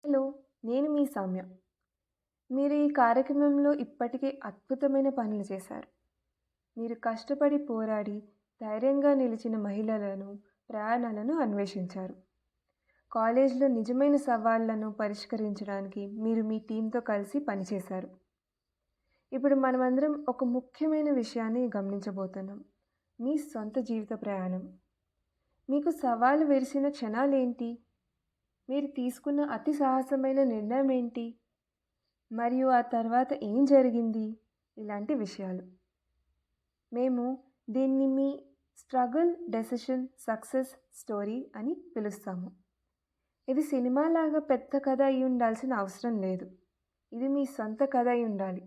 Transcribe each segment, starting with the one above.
Hello, నేను మీ సౌమ్య. మీరు ఈ కార్యక్రమంలో ఇప్పటికే అద్భుతమైన పనులు చేశారు. మీరు కష్టపడి పోరాడి, ధైర్యంగా నిలిచిన మహిళలను, ప్రయాణాలను అన్వేషించారు. కాలేజ్‌లో నిజమైన సవాళ్లను పరిష్కరించడానికి మీరు మీ టీమ్‌తో కలిసి పనిచేశారు. ఇప్పుడు మనమందరం ఒక ముఖ్యమైన విషయాన్ని గమనించబోతున్నాం. మీ సొంత జీవిత ప్రయాణం. మీకు సవాలు విరిసిన క్షణాలేంటి? మీరు తీసుకున్న అతి సాహసమైన నిర్ణయం ఏంటి? మరియు ఆ తర్వాత ఏం జరిగింది? ఇలాంటి విషయాలు. మేము దీన్ని మీ స్ట్రగుల్, డెసిషన్, సక్సెస్ స్టోరీ అని పిలుస్తాము. ఇది సినిమాలాగా పెద్ద కథ అయి ఉండాల్సిన అవసరం లేదు. ఇది మీ సొంత కథ అయి ఉండాలి.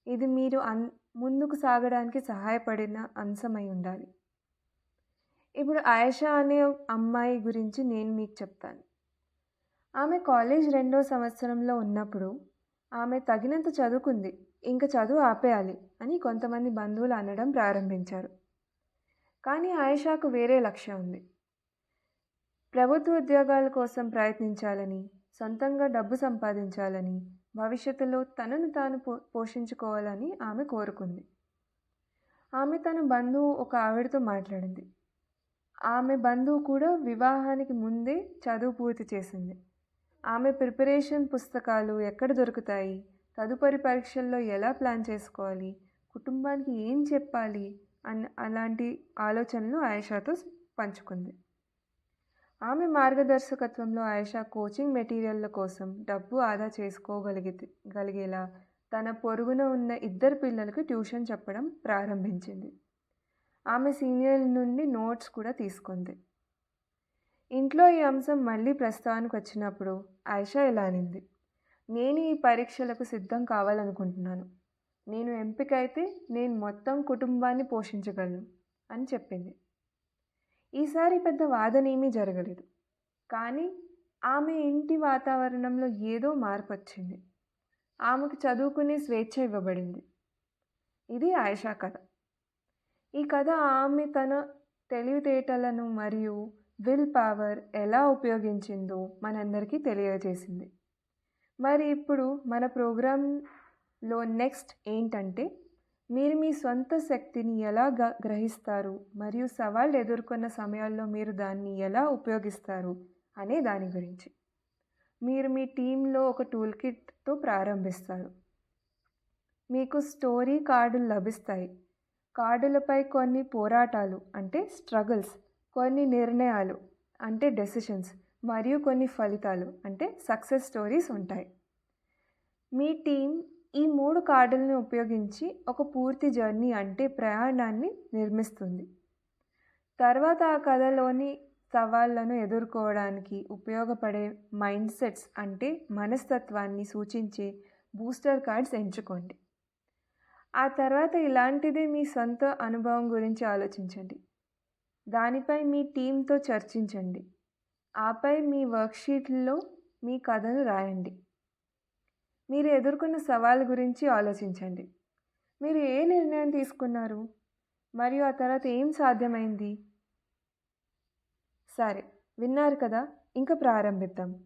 ఇది మీరు ముందుకు సాగడానికి సహాయపడిన అంశమై ఉండాలి. ఇప్పుడు ఆయేషా అనే అమ్మాయి గురించి నేను మీకు చెప్తాను. ఆమె కాలేజ్ 2వ సంవత్సరంలో ఉన్నప్పుడు ఆమె తగినంత చదువుకుంది, ఇంక చదువు ఆపేయాలి అని కొంతమంది బంధువులు అనడం ప్రారంభించారు. కానీ ఆయేషాకు వేరే లక్ష్యం ఉంది. ప్రభుత్వ ఉద్యోగాల కోసం ప్రయత్నించాలని, సొంతంగా డబ్బు సంపాదించాలని, భవిష్యత్తులో తనను తాను పోషించుకోవాలని ఆమె కోరుకుంది. ఆమె తన బంధువు ఒక ఆవిడతో మాట్లాడింది. ఆమె బంధువు కూడా వివాహానికి ముందే చదువు పూర్తి చేసింది. ఆమె ప్రిపరేషన్ పుస్తకాలు ఎక్కడ దొరుకుతాయి, తదుపరి పరీక్షల్లో ఎలా ప్లాన్ చేసుకోవాలి, కుటుంబానికి ఏం చెప్పాలి అలాంటి ఆలోచనలు ఆయేషాతో పంచుకుంది. ఆమె మార్గదర్శకత్వంలో ఆయేషా కోచింగ్ మెటీరియల్ల కోసం డబ్బు ఆదా చేసుకోగలిగేలా తన పొరుగున ఉన్న 2 పిల్లలకు ట్యూషన్ చెప్పడం ప్రారంభించింది. ఆమె సీనియర్ల నుండి నోట్స్ కూడా తీసుకుంది. ఇంట్లో ఈ అంశం మళ్ళీ ప్రస్తావనకు వచ్చినప్పుడు ఆయేషా ఇలా అనింది. నేను ఈ పరీక్షలకు సిద్ధం కావాలనుకుంటున్నాను. నేను ఎంపికైతే నేను మొత్తం కుటుంబాన్ని పోషించగలను అని చెప్పింది. ఈసారి పెద్ద వాదనేమీ జరగలేదు. కానీ ఆమె ఇంటి వాతావరణంలో ఏదో మార్పు వచ్చింది. ఆమెకు చదువుకునే స్వేచ్ఛ ఇవ్వబడింది. ఇది ఆయేషా కథ. ఈ కథ ఆమె తన తెలివితేటలను మరియు విల్ పవర్ ఎలా ఉపయోగించిందో మనందరికీ తెలియజేసింది. మరి ఇప్పుడు మన ప్రోగ్రాంలో నెక్స్ట్ ఏంటంటే, మీరు మీ సొంత శక్తిని ఎలా గ్రహిస్తారు మరియు సవాళ్ళు ఎదుర్కొన్న సమయాల్లో మీరు దాన్ని ఎలా ఉపయోగిస్తారు అనే దాని గురించి. మీరు మీ టీంలో ఒక టూల్ కిట్తో ప్రారంభిస్తారు. మీకు స్టోరీ కార్డులు లభిస్తాయి. కార్డులపై కొన్ని పోరాటాలు అంటే స్ట్రగుల్స్, కొన్ని నిర్ణయాలు అంటే డెసిషన్స్ మరియు కొన్ని ఫలితాలు అంటే సక్సెస్ స్టోరీస్ ఉంటాయి. మీ టీం ఈ 3 కార్డులను ఉపయోగించి ఒక పూర్తి జర్నీ అంటే ప్రయాణాన్ని నిర్మిస్తుంది. తర్వాత ఆ కథలోని సవాళ్లను ఎదుర్కోవడానికి ఉపయోగపడే మైండ్ సెట్స్ అంటే మనస్తత్వాన్ని సూచించే బూస్టర్ కార్డ్స్ ఎంచుకోండి. ఆ తర్వాత ఇలాంటిదే మీ సొంత అనుభవం గురించి ఆలోచించండి. దానిపై మీ టీంతో చర్చించండి. ఆపై మీ వర్క్షీట్లో మీ కథను రాయండి. మీరు ఎదుర్కొన్న సవాలు గురించి ఆలోచించండి. మీరు ఏ నిర్ణయం తీసుకున్నారు మరియు ఆ తర్వాత ఏం సాధ్యమైంది? సరే, విన్నారు కదా, ఇంకా ప్రారంభిద్దాం.